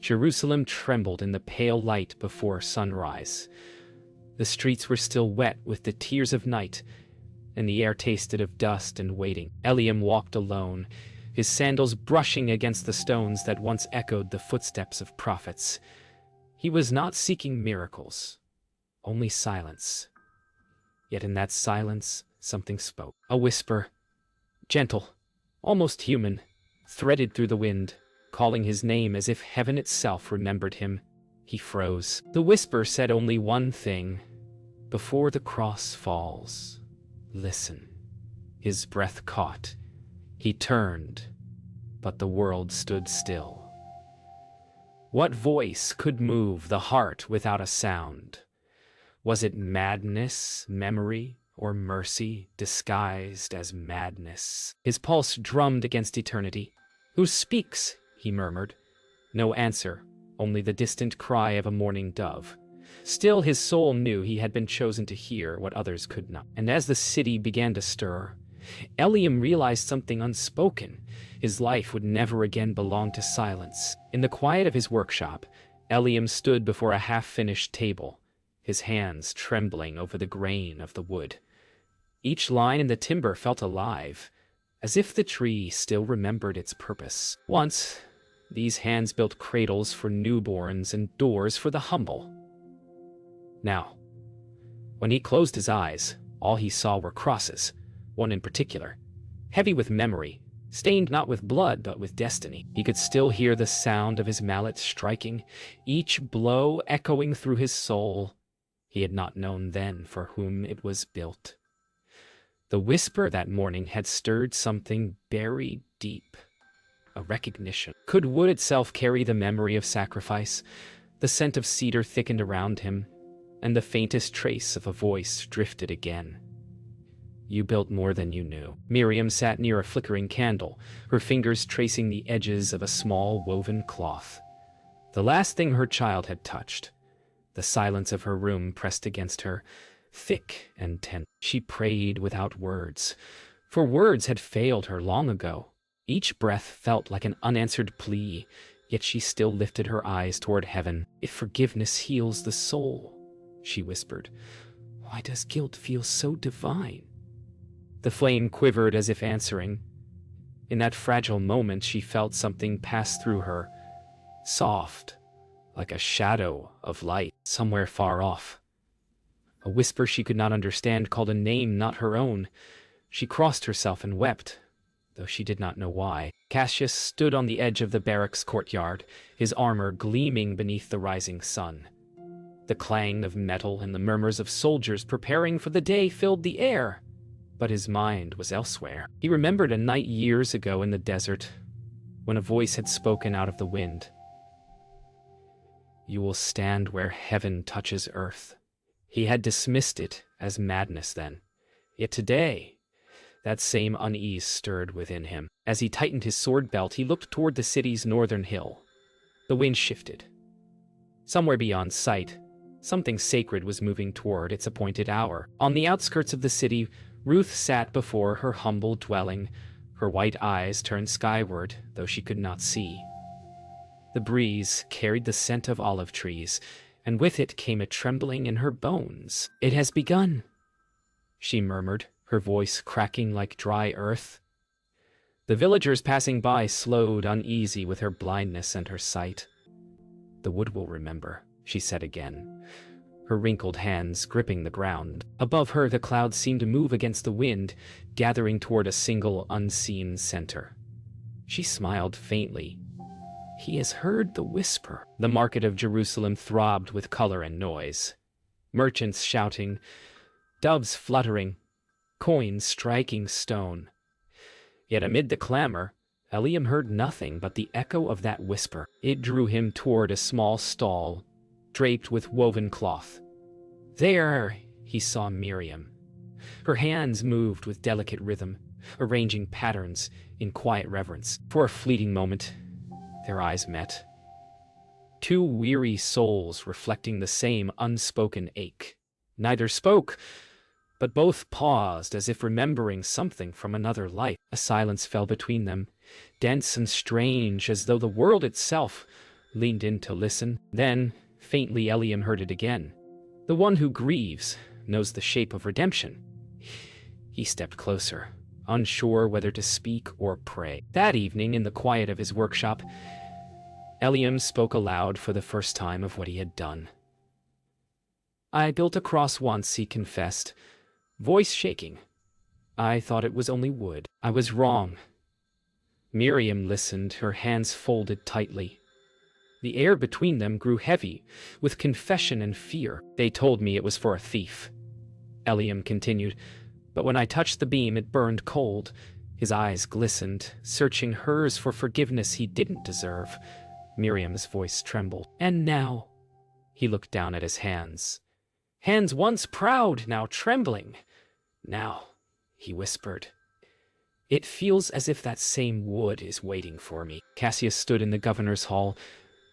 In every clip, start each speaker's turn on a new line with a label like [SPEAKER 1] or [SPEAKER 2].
[SPEAKER 1] Jerusalem trembled in the pale light before sunrise. The streets were still wet with the tears of night, and the air tasted of dust and waiting. Eliam walked alone, his sandals brushing against the stones that once echoed the footsteps of prophets. He was not seeking miracles, only silence. Yet in that silence, something spoke. A whisper, gentle, almost human, threaded through the wind, calling his name as if heaven itself remembered him. He froze. The whisper said only one thing: before the cross falls, listen. His breath caught. He turned, but the world stood still. What voice could move the heart without a sound? Was it madness, memory, or mercy disguised as madness? His pulse drummed against eternity. "Who speaks?" he murmured. No answer, only the distant cry of a mourning dove. Still his soul knew he had been chosen to hear what others could not. And as the city began to stir, Eliam realized something unspoken. His life would never again belong to silence. In the quiet of his workshop, Eliam stood before a half-finished table, his hands trembling over the grain of the wood. Each line in the timber felt alive, as if the tree still remembered its purpose. Once, these hands built cradles for newborns and doors for the humble. Now, when he closed his eyes, all he saw were crosses, one in particular, heavy with memory, stained not with blood but with destiny. He could still hear the sound of his mallet striking, each blow echoing through his soul. He had not known then for whom it was built. The whisper that morning had stirred something buried deep, a recognition. Could wood itself carry the memory of sacrifice? The scent of cedar thickened around him, and the faintest trace of a voice drifted again. "You built more than you knew." Miriam sat near a flickering candle, her fingers tracing the edges of a small woven cloth. The last thing her child had touched. The silence of her room pressed against her, thick and tense. She prayed without words, for words had failed her long ago. Each breath felt like an unanswered plea, yet she still lifted her eyes toward heaven. "If forgiveness heals the soul," she whispered, "why does guilt feel so divine?" The flame quivered as if answering. In that fragile moment she felt something pass through her, soft, like a shadow of light somewhere far off. A whisper she could not understand called a name not her own. She crossed herself and wept, though she did not know why. Cassius stood on the edge of the barracks courtyard, his armor gleaming beneath the rising sun. The clang of metal and the murmurs of soldiers preparing for the day filled the air. But his mind was elsewhere. He remembered a night years ago in the desert, when a voice had spoken out of the wind. "You will stand where heaven touches earth." He had dismissed it as madness then. Yet today, that same unease stirred within him. As he tightened his sword belt, he looked toward the city's northern hill. The wind shifted. Somewhere beyond sight, something sacred was moving toward its appointed hour. On the outskirts of the city, Ruth sat before her humble dwelling, her white eyes turned skyward, though she could not see. The breeze carried the scent of olive trees, and with it came a trembling in her bones. "It has begun," she murmured, her voice cracking like dry earth. The villagers passing by slowed, uneasy with her blindness and her sight. "The wood will remember," she said again, her wrinkled hands gripping the ground. Above her, the clouds seemed to move against the wind, gathering toward a single, unseen center. She smiled faintly. He has heard the whisper. The market of Jerusalem throbbed with color and noise. Merchants shouting, doves fluttering, coins striking stone. Yet amid the clamor, Eliam heard nothing but the echo of that whisper. It drew him toward a small stall, draped with woven cloth. There he saw Miriam. Her hands moved with delicate rhythm, arranging patterns in quiet reverence. For a fleeting moment, their eyes met. Two weary souls reflecting the same unspoken ache. Neither spoke, but both paused as if remembering something from another life. A silence fell between them, dense and strange, as though the world itself leaned in to listen. Then, faintly, Eliam heard it again. The one who grieves knows the shape of redemption. He stepped closer, unsure whether to speak or pray. That evening, in the quiet of his workshop, Eliam spoke aloud for the first time of what he had done. "I built a cross once," he confessed, voice shaking. "I thought it was only wood. I was wrong." Miriam listened, her hands folded tightly. The air between them grew heavy, with confession and fear. "They told me it was for a thief," Eliam continued, "but when I touched the beam it burned cold." His eyes glistened, searching hers for forgiveness he didn't deserve. Miriam's voice trembled. "And now?" He looked down at his hands. Hands once proud, now trembling. "Now," he whispered, "it feels as if that same wood is waiting for me." Cassius stood in the governor's hall,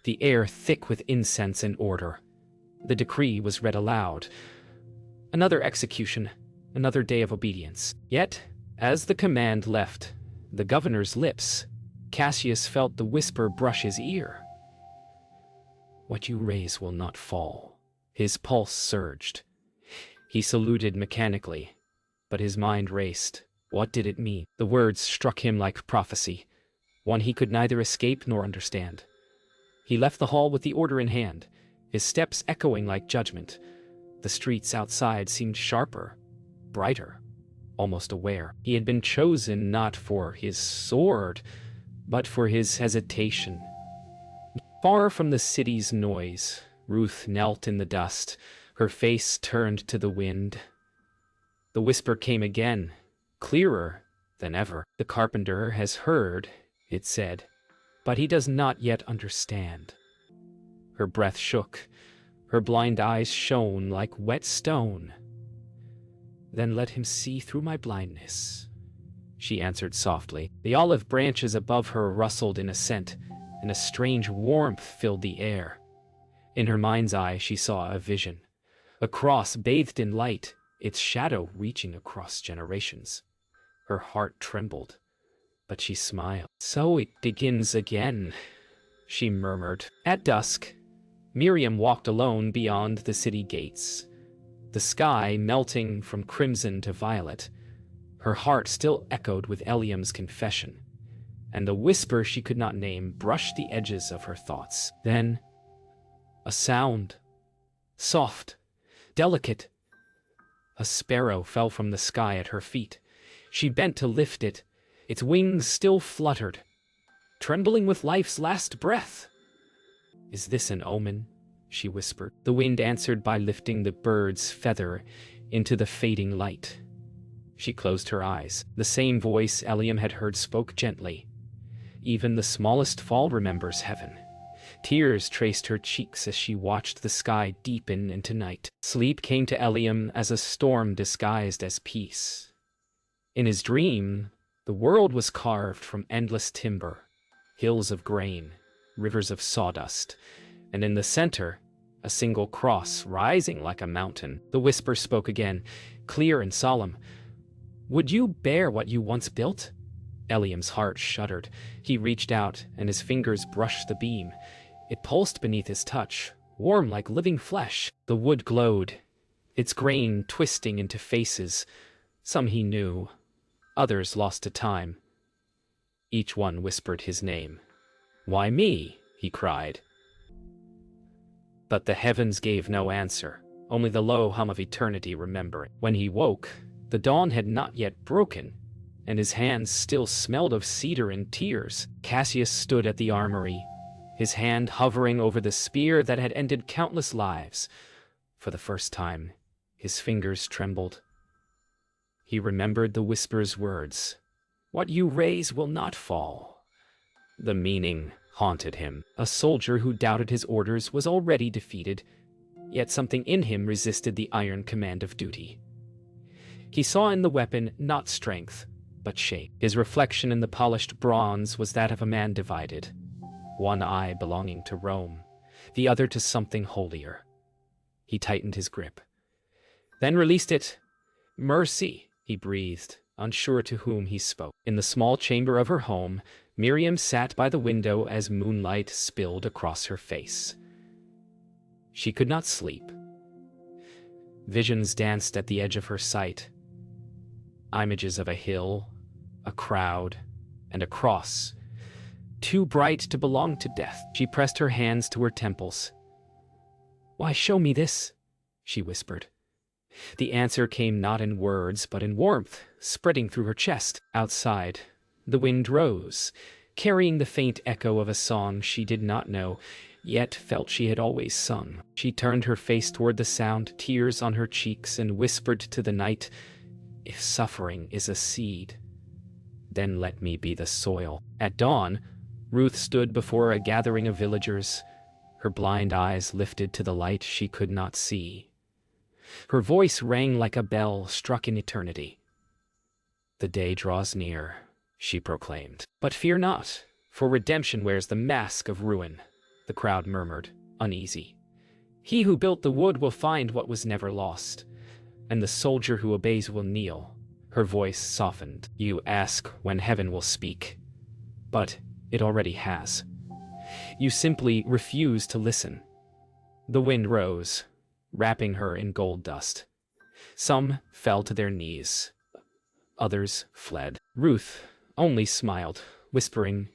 [SPEAKER 1] the air thick with incense and order. The decree was read aloud. Another execution, another day of obedience. Yet, as the command left the governor's lips, Cassius felt the whisper brush his ear. "What you raise will not fall." His pulse surged. He saluted mechanically, but his mind raced. What did it mean? The words struck him like prophecy, one he could neither escape nor understand. He left the hall with the order in hand, his steps echoing like judgment. The streets outside seemed sharper, brighter, almost aware. He had been chosen not for his sword, but for his hesitation. Far from the city's noise, Ruth knelt in the dust, her face turned to the wind. The whisper came again, clearer than ever. "The carpenter has heard," it said, "but he does not yet understand." Her breath shook, her blind eyes shone like wet stone. "Then let him see through my blindness," she answered softly. The olive branches above her rustled in assent, and a strange warmth filled the air. In her mind's eye she saw a vision, a cross bathed in light, its shadow reaching across generations. Her heart trembled, but she smiled. "So it begins again," she murmured. At dusk, Miriam walked alone beyond the city gates, the sky melting from crimson to violet. Her heart still echoed with Eliam's confession, and the whisper she could not name brushed the edges of her thoughts. Then, a sound, soft, delicate. A sparrow fell from the sky at her feet. She bent to lift it. Its wings still fluttered, trembling with life's last breath. "Is this an omen?" she whispered. The wind answered by lifting the bird's feather into the fading light. She closed her eyes. The same voice Eliam had heard spoke gently. "Even the smallest fall remembers heaven." Tears traced her cheeks as she watched the sky deepen into night. Sleep came to Eliam as a storm disguised as peace. In his dream, the world was carved from endless timber, hills of grain, rivers of sawdust, and in the center, a single cross rising like a mountain. The whisper spoke again, clear and solemn. "Would you bear what you once built?" Eliam's heart shuddered. He reached out, and his fingers brushed the beam. It pulsed beneath his touch, warm like living flesh. The wood glowed, its grain twisting into faces. Some he knew, others lost to time. Each one whispered his name. "Why me?" he cried. But the heavens gave no answer, only the low hum of eternity remembering. When he woke, the dawn had not yet broken, and his hands still smelled of cedar and tears. Cassius stood at the armory, his hand hovering over the spear that had ended countless lives. For the first time, his fingers trembled. He remembered the whisper's words. "What you raise will not fall." The meaning haunted him. A soldier who doubted his orders was already defeated, yet something in him resisted the iron command of duty. He saw in the weapon not strength, but shape. His reflection in the polished bronze was that of a man divided, one eye belonging to Rome, the other to something holier. He tightened his grip, then released it. "Mercy," he breathed, unsure to whom he spoke. In the small chamber of her home, Miriam sat by the window as moonlight spilled across her face. She could not sleep. Visions danced at the edge of her sight. Images of a hill, a crowd, and a cross, too bright to belong to death. She pressed her hands to her temples. "Why show me this?" she whispered. The answer came not in words, but in warmth, spreading through her chest. Outside, the wind rose, carrying the faint echo of a song she did not know, yet felt she had always sung. She turned her face toward the sound, tears on her cheeks, and whispered to the night, "If suffering is a seed, then let me be the soil." At dawn, Ruth stood before a gathering of villagers, her blind eyes lifted to the light she could not see. Her voice rang like a bell struck in eternity. "The day draws near," she proclaimed. "But fear not, for redemption wears the mask of ruin," the crowd murmured, uneasy. "He who built the wood will find what was never lost, and the soldier who obeys will kneel." Her voice softened. "You ask when heaven will speak, but it already has. You simply refuse to listen." The wind rose, wrapping her in gold dust. Some fell to their knees. Others fled. Ruth only smiled, whispering,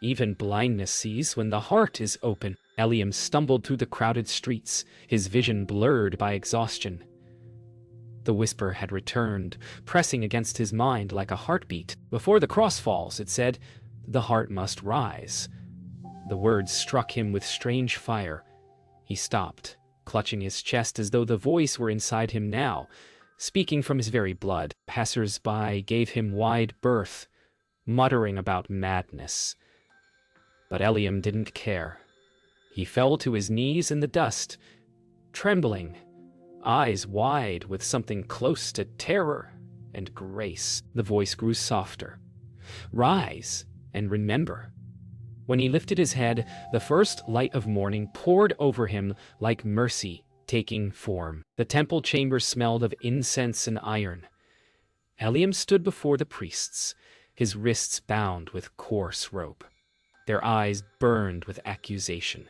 [SPEAKER 1] "Even blindness sees when the heart is open." Eliam stumbled through the crowded streets, his vision blurred by exhaustion. The whisper had returned, pressing against his mind like a heartbeat. "Before the cross falls," it said, "the heart must rise." The words struck him with strange fire. He stopped, clutching his chest as though the voice were inside him now, speaking from his very blood. Passers-by gave him wide berth, muttering about madness. But Eliam didn't care. He fell to his knees in the dust, trembling, eyes wide with something close to terror and grace. The voice grew softer. "Rise and remember." When he lifted his head, the first light of morning poured over him like mercy taking form. The temple chamber smelled of incense and iron. Eliam stood before the priests, his wrists bound with coarse rope. Their eyes burned with accusation.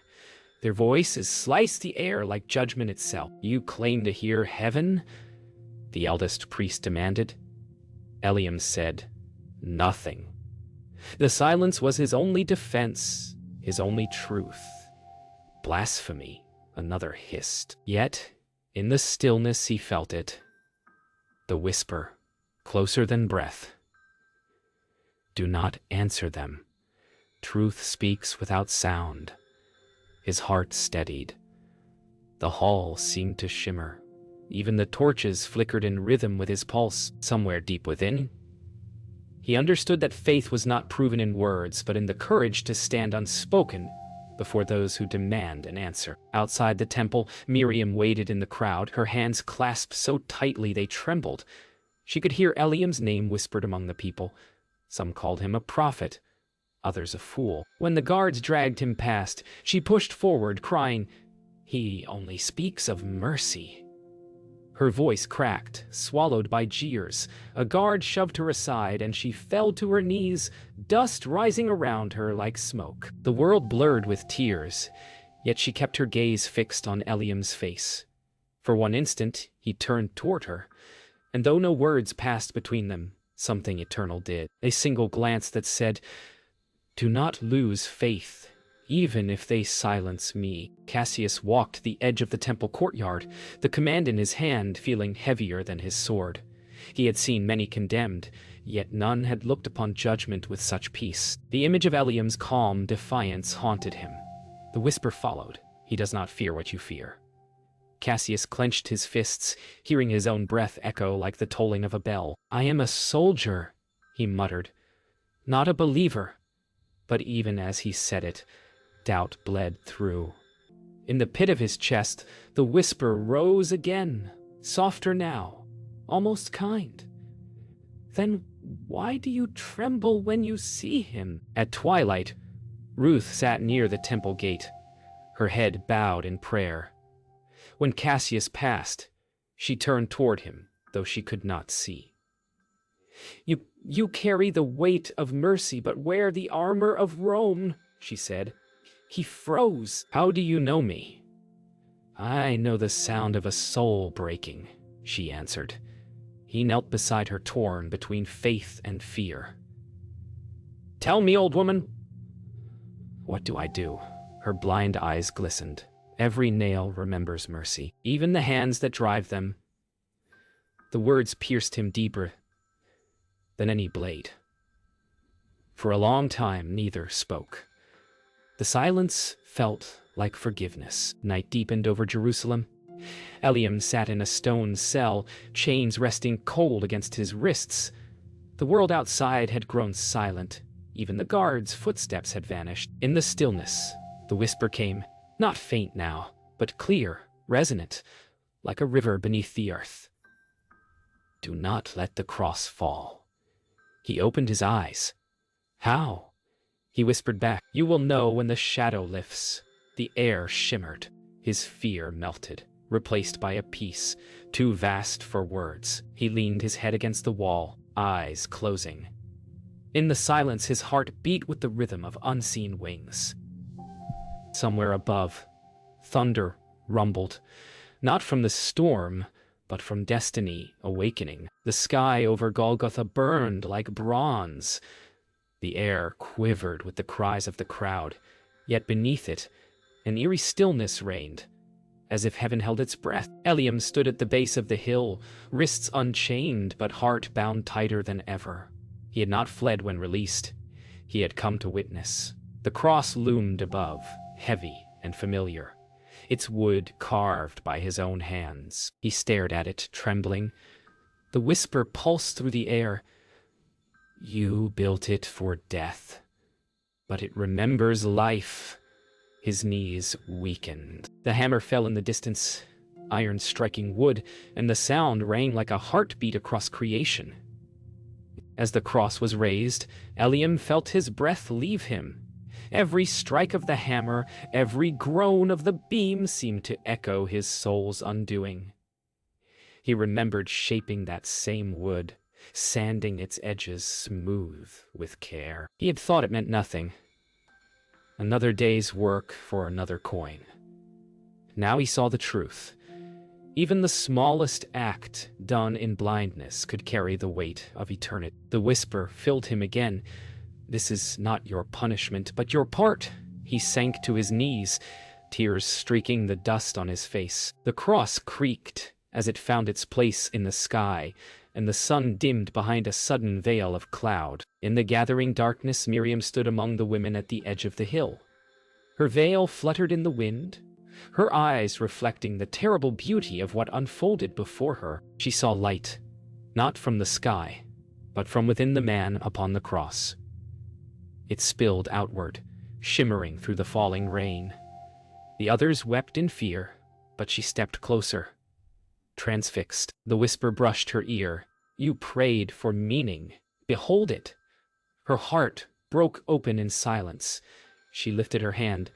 [SPEAKER 1] Their voices sliced the air like judgment itself. "You claim to hear heaven?" the eldest priest demanded. Eliam said, "Nothing." The silence was his only defense, his only truth. "Blasphemy," another hissed. Yet, in the stillness he felt it. The whisper, closer than breath. "Do not answer them. Truth speaks without sound." His heart steadied. The hall seemed to shimmer. Even the torches flickered in rhythm with his pulse. Somewhere deep within, he understood that faith was not proven in words, but in the courage to stand unspoken before those who demand an answer. Outside the temple, Miriam waited in the crowd, her hands clasped so tightly they trembled. She could hear Eliam's name whispered among the people. Some called him a prophet, others a fool. When the guards dragged him past, she pushed forward, crying, "He only speaks of mercy." Her voice cracked, swallowed by jeers. A guard shoved her aside, and she fell to her knees, dust rising around her like smoke. The world blurred with tears, yet she kept her gaze fixed on Eliam's face. For one instant, he turned toward her, and though no words passed between them, something eternal did. A single glance that said, "Do not lose faith, even if they silence me." Cassius walked the edge of the temple courtyard, the command in his hand feeling heavier than his sword. He had seen many condemned, yet none had looked upon judgment with such peace. The image of Eliam's calm defiance haunted him. The whisper followed, "He does not fear what you fear." Cassius clenched his fists, hearing his own breath echo like the tolling of a bell. "I am a soldier," he muttered, "not a believer." But even as he said it, doubt bled through. In the pit of his chest, the whisper rose again, softer now, almost kind. "Then why do you tremble when you see him?" At twilight, Ruth sat near the temple gate, her head bowed in prayer. When Cassius passed, she turned toward him, though she could not see. You carry the weight of mercy, but wear the armor of Rome, she said. He froze. How do you know me? I know the sound of a soul breaking, she answered. He knelt beside her, torn between faith and fear. Tell me, old woman. What do I do? Her blind eyes glistened. Every nail remembers mercy, even the hands that drive them. The words pierced him deeper than any blade. For a long time, neither spoke. The silence felt like forgiveness. Night deepened over Jerusalem. Eliam sat in a stone cell, chains resting cold against his wrists. The world outside had grown silent. Even the guards' footsteps had vanished. In the stillness, the whisper came, not faint now, but clear, resonant, like a river beneath the earth. Do not let the cross fall. He opened his eyes. How? He whispered back, you will know when the shadow lifts. The air shimmered. His fear melted, replaced by a peace, too vast for words. He leaned his head against the wall, eyes closing. In the silence, his heart beat with the rhythm of unseen wings. Somewhere above, thunder rumbled, not from the storm, but from destiny awakening. The sky over Golgotha burned like bronze. The air quivered with the cries of the crowd, yet beneath it, an eerie stillness reigned, as if heaven held its breath. Eliam stood at the base of the hill, wrists unchained but heart bound tighter than ever. He had not fled when released. He had come to witness. The cross loomed above, heavy and familiar, its wood carved by his own hands. He stared at it, trembling. The whisper pulsed through the air. You built it for death, but it remembers life. His knees weakened. The hammer fell in the distance, iron striking wood, and the sound rang like a heartbeat across creation. As the cross was raised, Eliam felt his breath leave him. Every strike of the hammer, every groan of the beam seemed to echo his soul's undoing. He remembered shaping that same wood, sanding its edges smooth with care. He had thought it meant nothing. Another day's work for another coin. Now he saw the truth. Even the smallest act done in blindness could carry the weight of eternity. The whisper filled him again. This is not your punishment, but your part. He sank to his knees, tears streaking the dust on his face. The cross creaked as it found its place in the sky, and the sun dimmed behind a sudden veil of cloud. In the gathering darkness, Miriam stood among the women at the edge of the hill. Her veil fluttered in the wind, her eyes reflecting the terrible beauty of what unfolded before her. She saw light, not from the sky, but from within the man upon the cross. It spilled outward, shimmering through the falling rain. The others wept in fear, but she stepped closer. Transfixed, the whisper brushed her ear. You prayed for meaning. Behold it. Her heart broke open in silence. She lifted her hand,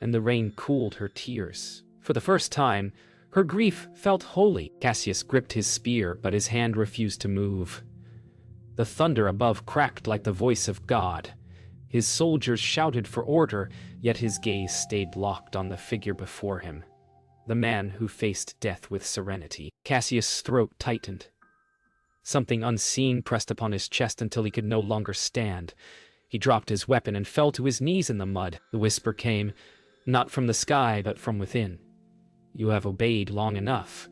[SPEAKER 1] and the rain cooled her tears. For the first time, her grief felt holy. Cassius gripped his spear, but his hand refused to move. The thunder above cracked like the voice of God. His soldiers shouted for order, yet his gaze stayed locked on the figure before him, the man who faced death with serenity. Cassius' throat tightened. Something unseen pressed upon his chest until he could no longer stand. He dropped his weapon and fell to his knees in the mud. The whisper came, not from the sky, but from within. You have obeyed long enough.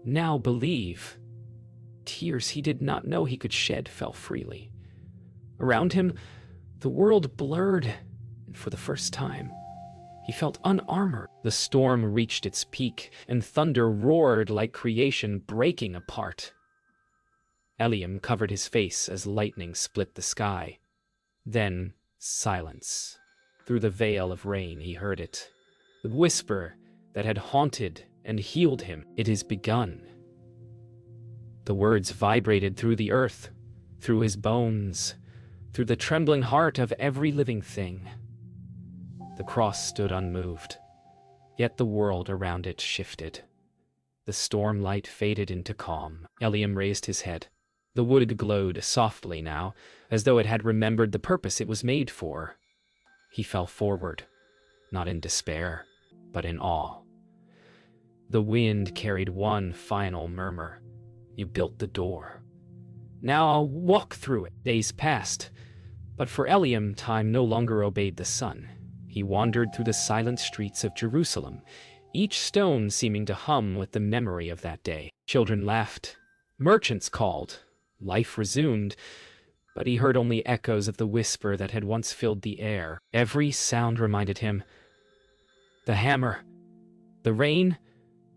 [SPEAKER 1] Now believe. Tears he did not know he could shed fell freely. Around him, the world blurred, and for the first time, he felt unarmored. The storm reached its peak, and thunder roared like creation breaking apart. Eliam covered his face as lightning split the sky. Then, silence. Through the veil of rain he heard it. The whisper that had haunted and healed him. It is begun. The words vibrated through the earth, through his bones, through the trembling heart of every living thing. The cross stood unmoved, yet the world around it shifted. The storm light faded into calm. Eliam raised his head. The wood glowed softly now, as though it had remembered the purpose it was made for. He fell forward, not in despair, but in awe. The wind carried one final murmur. You built the door. Now I'll walk through it. Days passed, but for Eliam time no longer obeyed the sun. He wandered through the silent streets of Jerusalem, each stone seeming to hum with the memory of that day. Children laughed, merchants called, life resumed, but he heard only echoes of the whisper that had once filled the air. Every sound reminded him. The hammer, the rain,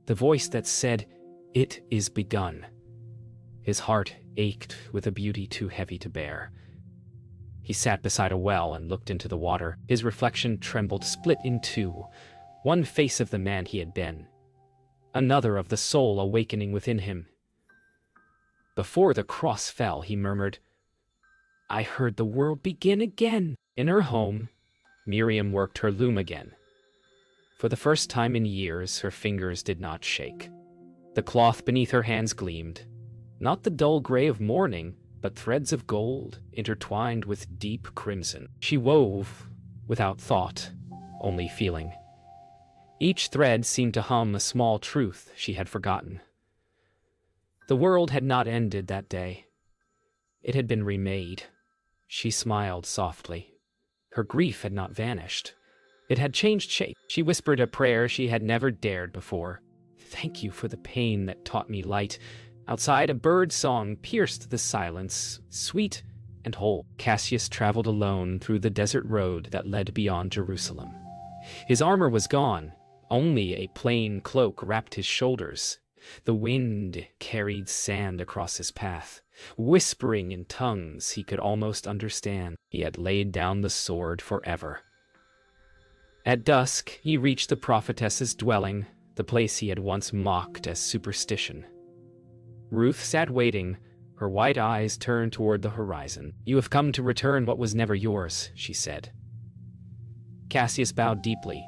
[SPEAKER 1] the voice that said, "It is begun." His heart ached with a beauty too heavy to bear. He sat beside a well and looked into the water. His reflection trembled, split in two, one face of the man he had been, another of the soul awakening within him. Before the cross fell, he murmured, "I heard the world begin again." In her home, Miriam worked her loom again. For the first time in years, her fingers did not shake. The cloth beneath her hands gleamed, not the dull gray of mourning, but threads of gold intertwined with deep crimson. She wove without thought, only feeling. Each thread seemed to hum a small truth she had forgotten. The world had not ended that day. It had been remade. She smiled softly. Her grief had not vanished. It had changed shape. She whispered a prayer she had never dared before. "Thank you for the pain that taught me light." Outside, a bird's song pierced the silence, sweet and whole. Cassius traveled alone through the desert road that led beyond Jerusalem. His armor was gone. Only a plain cloak wrapped his shoulders. The wind carried sand across his path, whispering in tongues he could almost understand. He had laid down the sword forever. At dusk, he reached the prophetess's dwelling, the place he had once mocked as superstition. Ruth sat waiting, her white eyes turned toward the horizon. "You have come to return what was never yours," she said. Cassius bowed deeply.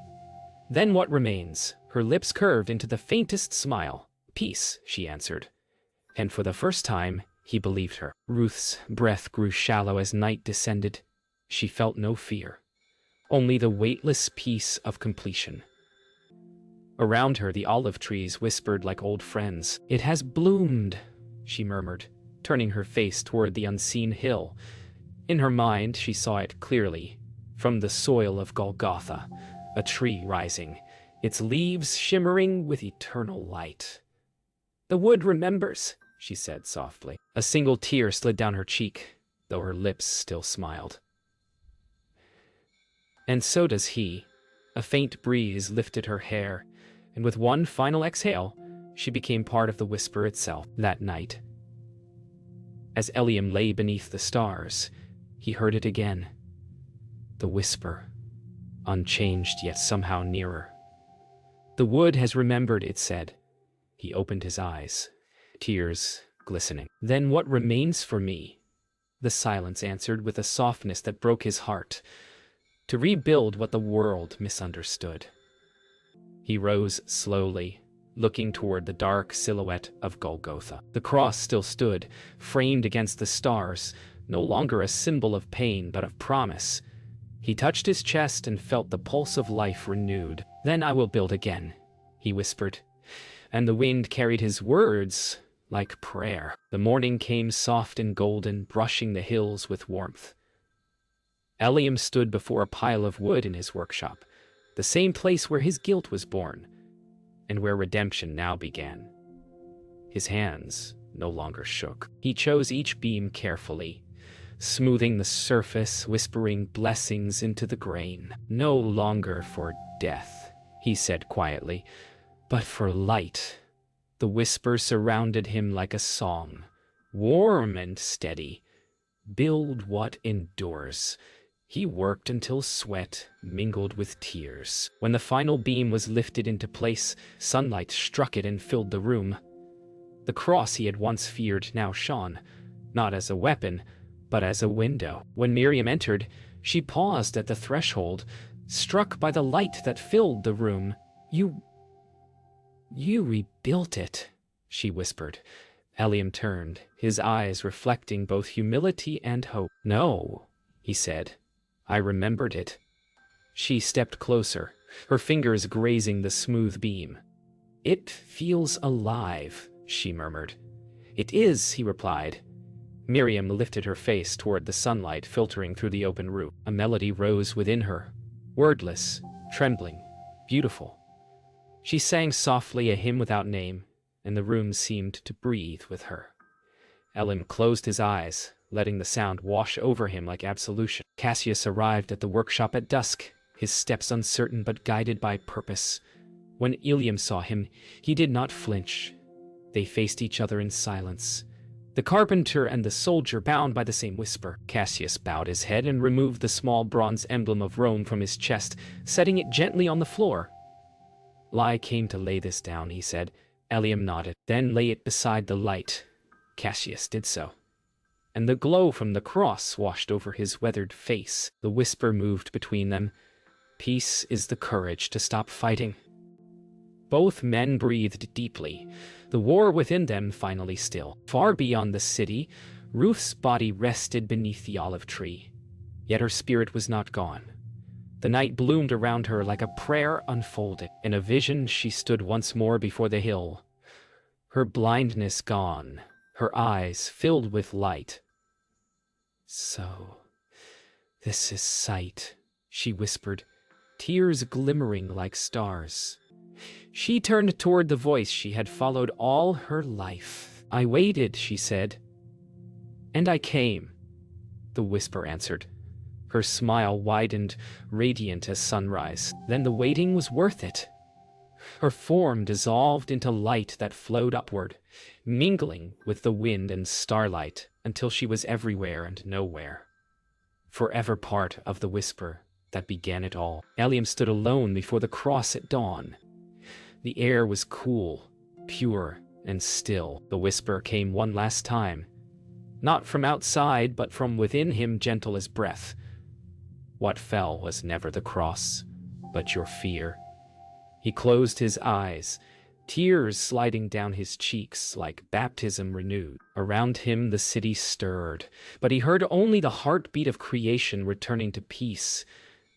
[SPEAKER 1] "Then what remains?" Her lips curved into the faintest smile. "Peace," she answered. And for the first time, he believed her. Ruth's breath grew shallow as night descended. She felt no fear, only the weightless peace of completion. Around her, the olive trees whispered like old friends. "It has bloomed," she murmured, turning her face toward the unseen hill. In her mind, she saw it clearly. From the soil of Golgotha, a tree rising, its leaves shimmering with eternal light. "The wood remembers," she said softly. A single tear slid down her cheek, though her lips still smiled. "And so does he." A faint breeze lifted her hair, and with one final exhale, she became part of the whisper itself. That night, as Eliam lay beneath the stars, he heard it again. The whisper, unchanged yet somehow nearer. "The wood has remembered," it said. He opened his eyes, tears glistening. "Then what remains for me?" The silence answered with a softness that broke his heart. "To rebuild what the world misunderstood." He rose slowly, looking toward the dark silhouette of Golgotha. The cross still stood, framed against the stars, no longer a symbol of pain but of promise. He touched his chest and felt the pulse of life renewed. "Then I will build again," he whispered, and the wind carried his words like prayer. The morning came soft and golden, brushing the hills with warmth. Eliam stood before a pile of wood in his workshop, the same place where his guilt was born, and where redemption now began. His hands no longer shook. He chose each beam carefully, smoothing the surface, whispering blessings into the grain. "No longer for death," he said quietly, "but for light." The whisper surrounded him like a song, warm and steady. "Build what endures." He worked until sweat mingled with tears. When the final beam was lifted into place, sunlight struck it and filled the room. The cross he had once feared now shone, not as a weapon, but as a window. When Miriam entered, she paused at the threshold, struck by the light that filled the room. You rebuilt it," she whispered, Eliam turned, his eyes reflecting both humility and hope. "No," he said. "I remembered it." She stepped closer, her fingers grazing the smooth beam. "It feels alive," she murmured. "It is," he replied. Miriam lifted her face toward the sunlight filtering through the open roof. A melody rose within her, wordless, trembling, beautiful. She sang softly a hymn without name, and the room seemed to breathe with her. Eliam closed his eyes, letting the sound wash over him like absolution. Cassius arrived at the workshop at dusk, his steps uncertain but guided by purpose. When Eliam saw him, he did not flinch. They faced each other in silence. The carpenter and the soldier bound by the same whisper. Cassius bowed his head and removed the small bronze emblem of Rome from his chest, setting it gently on the floor. "I came to lay this down," he said. Eliam nodded. "Then lay it beside the light." Cassius did so, and the glow from the cross washed over his weathered face. The whisper moved between them. "Peace is the courage to stop fighting." Both men breathed deeply, the war within them finally still. Far beyond the city, Ruth's body rested beneath the olive tree. Yet her spirit was not gone. The night bloomed around her like a prayer unfolded. In a vision, she stood once more before the hill, her blindness gone, her eyes filled with light. "So, this is sight," she whispered, tears glimmering like stars. She turned toward the voice she had followed all her life. "I waited," she said. "And I came," the whisper answered. Her smile widened, radiant as sunrise. "Then the waiting was worth it." Her form dissolved into light that flowed upward, mingling with the wind and starlight until she was everywhere and nowhere, forever part of the whisper that began it all. Eliam stood alone before the cross at dawn. The air was cool, pure, and still. The whisper came one last time, not from outside, but from within him, gentle as breath. "What fell was never the cross, but your fear." He closed his eyes, tears sliding down his cheeks like baptism renewed. Around him the city stirred, but he heard only the heartbeat of creation returning to peace.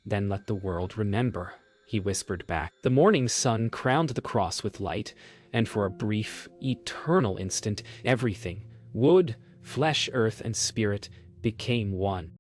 [SPEAKER 1] "Then let the world remember," he whispered back. The morning sun crowned the cross with light, and for a brief, eternal instant, everything, wood, flesh, earth, and spirit, became one.